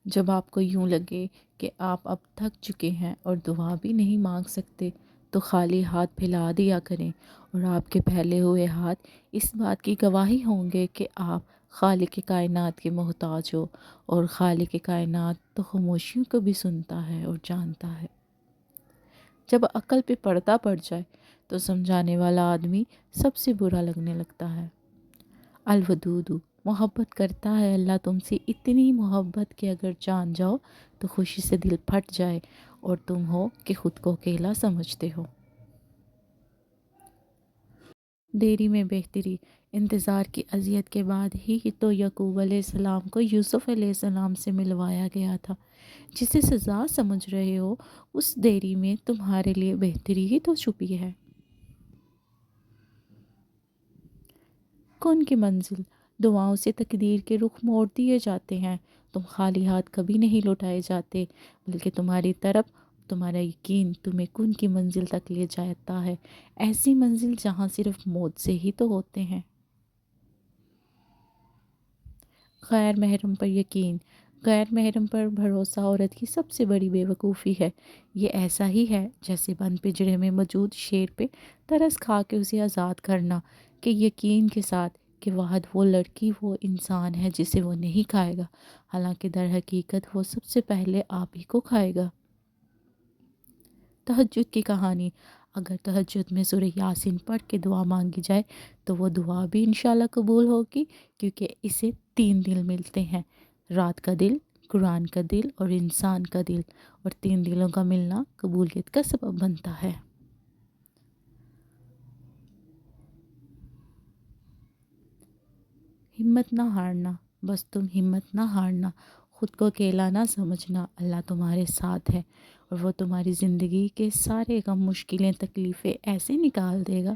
جب آپ کو یوں لگے کہ آپ اب تھک چکے ہیں اور دعا بھی نہیں مانگ سکتے، تو خالی ہاتھ پھیلا دیا کریں، اور آپ کے پھیلے ہوئے ہاتھ اس بات کی گواہی ہوں گے کہ آپ خالق کائنات کے محتاج ہو، اور خالق کائنات تو خاموشیوں کو بھی سنتا ہے اور جانتا ہے۔ جب عقل پہ پردہ پڑ جائے تو سمجھانے والا آدمی سب سے برا لگنے لگتا ہے۔ الودود، محبت کرتا ہے اللہ تم سے اتنی محبت کہ اگر جان جاؤ تو خوشی سے دل پھٹ جائے اور تم ہو کہ خود کو اکیلا سمجھتے ہو۔ دیری میں بہتری، انتظار کی اذیت کے بعد ہی تو یعقوب علیہ السلام کو یوسف علیہ السلام سے ملوایا گیا تھا۔ جسے سزا سمجھ رہے ہو اس دیری میں تمہارے لیے بہتری ہی تو چھپی ہے۔ کن کی منزل، دعاؤں سے تقدیر کے رخ موڑ دیے جاتے ہیں۔ تم خالی ہاتھ کبھی نہیں لوٹائے جاتے، بلکہ تمہاری طرف تمہارا یقین تمہیں کن کی منزل تک لے جاتا ہے، ایسی منزل جہاں صرف موت سے ہی تو ہوتے ہیں۔ غیر محرم پر یقین، غیر محرم پر بھروسہ عورت کی سب سے بڑی بے وقوفی ہے۔ یہ ایسا ہی ہے جیسے بند پنجرے میں موجود شیر پہ ترس کھا کے اسے آزاد کرنا، کہ یقین کے ساتھ کہ واحد وہ لڑکی وہ انسان ہے جسے وہ نہیں کھائے گا، حالانکہ در حقیقت وہ سب سے پہلے آپ ہی کو کھائے گا۔ تہجد کی کہانی، اگر تہجد میں سورہ یاسین پڑھ کے دعا مانگی جائے تو وہ دعا بھی انشاءاللہ قبول ہوگی، کیونکہ اسے 3 دل ملتے ہیں: رات کا دل، قرآن کا دل اور انسان کا دل، اور 3 دلوں کا ملنا قبولیت کا سبب بنتا ہے۔ ہمت نہ ہارنا، بس تم ہمت نہ ہارنا، خود کو اکیلا نہ سمجھنا، اللہ تمہارے ساتھ ہے، اور وہ تمہاری زندگی کے سارے غم، مشکلیں، تکلیفیں ایسے نکال دے گا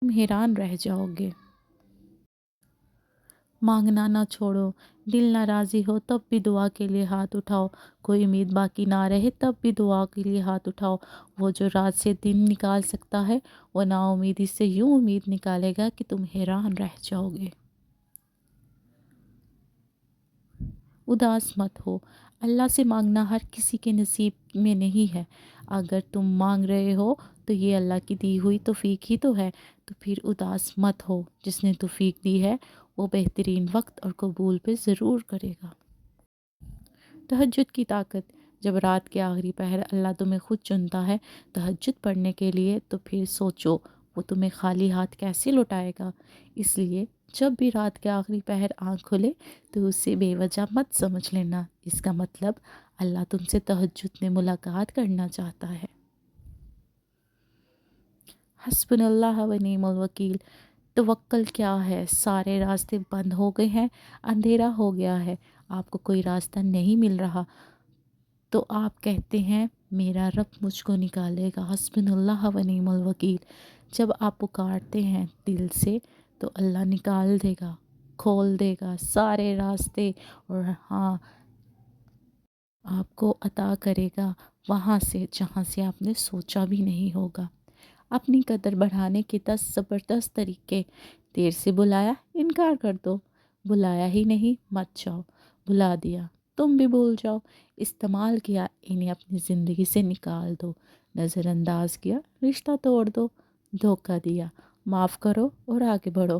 تم حیران رہ جاؤ گے۔ مانگنا نہ چھوڑو، دل نہ راضی ہو تب بھی دعا کے لیے ہاتھ اٹھاؤ، کوئی امید باقی نہ رہے تب بھی دعا کے لیے ہاتھ اٹھاؤ۔ وہ جو رات سے دن نکال سکتا ہے وہ نا امیدی سے یوں امید نکالے گا کہ تم حیران رہ جاؤ گے۔ اداس مت ہو، اللہ سے مانگنا ہر کسی کے نصیب میں نہیں ہے۔ اگر تم مانگ رہے ہو تو یہ اللہ کی دی ہوئی توفیق ہی تو ہے، تو پھر اداس مت ہو، جس نے توفیق دی ہے وہ بہترین وقت اور قبول پہ ضرور کرے گا۔ تہجد کی طاقت، جب رات کے آخری پہر اللہ تمہیں خود چنتا ہے تہجد پڑھنے کے لیے، تو پھر سوچو وہ تمہیں خالی ہاتھ کیسے لوٹائے گا۔ اس لیے جب بھی رات کے آخری پہر آنکھ کھلے تو اسے بے وجہ مت سمجھ لینا، اس کا مطلب اللہ تم سے تہجد میں ملاقات کرنا چاہتا ہے۔ حسبنا اللہ و نعم الوکیل، توکل کیا ہے؟ سارے راستے بند ہو گئے ہیں، اندھیرا ہو گیا ہے، آپ کو کوئی راستہ نہیں مل رہا، تو آپ کہتے ہیں میرا رب مجھ کو نکالے گا، حسبنا اللہ و نعم الوکیل۔ جب آپ پکارتے ہیں دل سے تو اللہ نکال دے گا، کھول دے گا سارے راستے، اور ہاں آپ کو عطا کرے گا وہاں سے جہاں سے آپ نے سوچا بھی نہیں ہوگا۔ اپنی قدر بڑھانے کے 10 زبردست طریقے: دیر سے بلایا انکار کر دو، بلایا ہی نہیں مت جاؤ، بلا دیا تم بھی بھول جاؤ، استعمال کیا انہیں اپنی زندگی سے نکال دو، نظر انداز کیا رشتہ توڑ دو، دھوکہ دیا معاف کرو اور آگے بڑھو،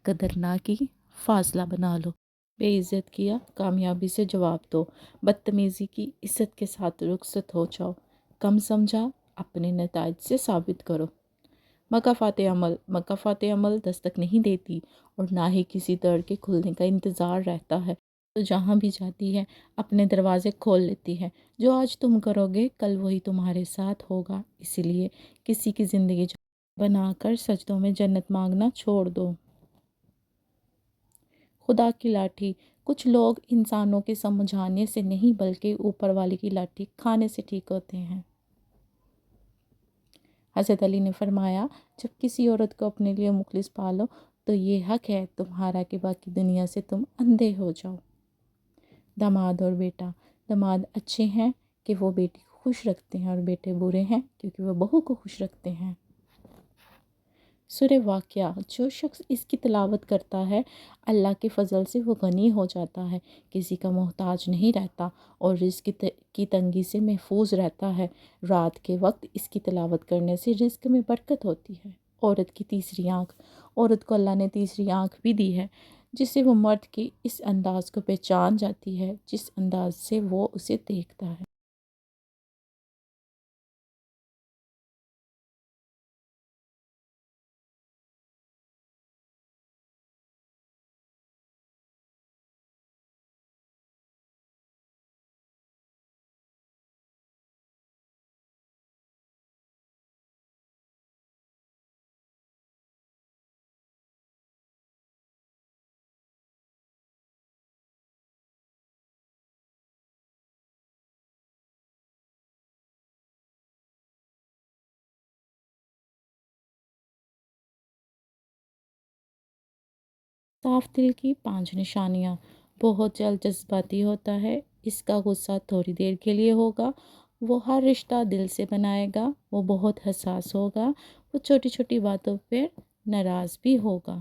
قدر نہ کی فاصلہ بنا لو، بے عزت کیا کامیابی سے جواب دو، بدتمیزی کی عزت کے ساتھ رخصت ہو جاؤ، کم سمجھا اپنے نتائج سے ثابت کرو۔ مکافات عمل دستک نہیں دیتی اور نہ ہی کسی در کے کھلنے کا انتظار رہتا ہے، تو جہاں بھی جاتی ہے اپنے دروازے کھول لیتی ہے۔ جو آج تم کرو گے کل وہی تمہارے ساتھ ہوگا، اسی لیے کسی کی زندگی بنا کر سجدوں میں جنت مانگنا چھوڑ دو۔ خدا کی لاٹھی، کچھ لوگ انسانوں کے سمجھانے سے نہیں بلکہ اوپر والے کی لاٹھی کھانے سے ٹھیک ہوتے ہیں۔ حضرت علی نے فرمایا جب کسی عورت کو اپنے لیے مخلص پالو تو یہ حق ہے تمہارا کہ باقی دنیا سے تم اندھے ہو جاؤ۔ داماد اور بیٹا، داماد اچھے ہیں کہ وہ بیٹی کو خوش رکھتے ہیں، اور بیٹے برے ہیں کیونکہ وہ بہو کو خوش رکھتے ہیں۔ سورہ واقعہ، جو شخص اس کی تلاوت کرتا ہے اللہ کے فضل سے وہ غنی ہو جاتا ہے، کسی کا محتاج نہیں رہتا اور رزق کی تنگی سے محفوظ رہتا ہے۔ رات کے وقت اس کی تلاوت کرنے سے رزق میں برکت ہوتی ہے۔ عورت کی تیسری آنکھ، عورت کو اللہ نے تیسری آنکھ بھی دی ہے، جس سے وہ مرد کے اس انداز کو پہچان جاتی ہے جس انداز سے وہ اسے دیکھتا ہے۔ صاف دل کی 5 نشانیاں: بہت جلد جذباتی ہوتا ہے، اس کا غصہ تھوڑی دیر کے لیے ہوگا، وہ ہر رشتہ دل سے بنائے گا، وہ بہت حساس ہوگا، وہ چھوٹی چھوٹی باتوں پہ ناراض بھی ہوگا۔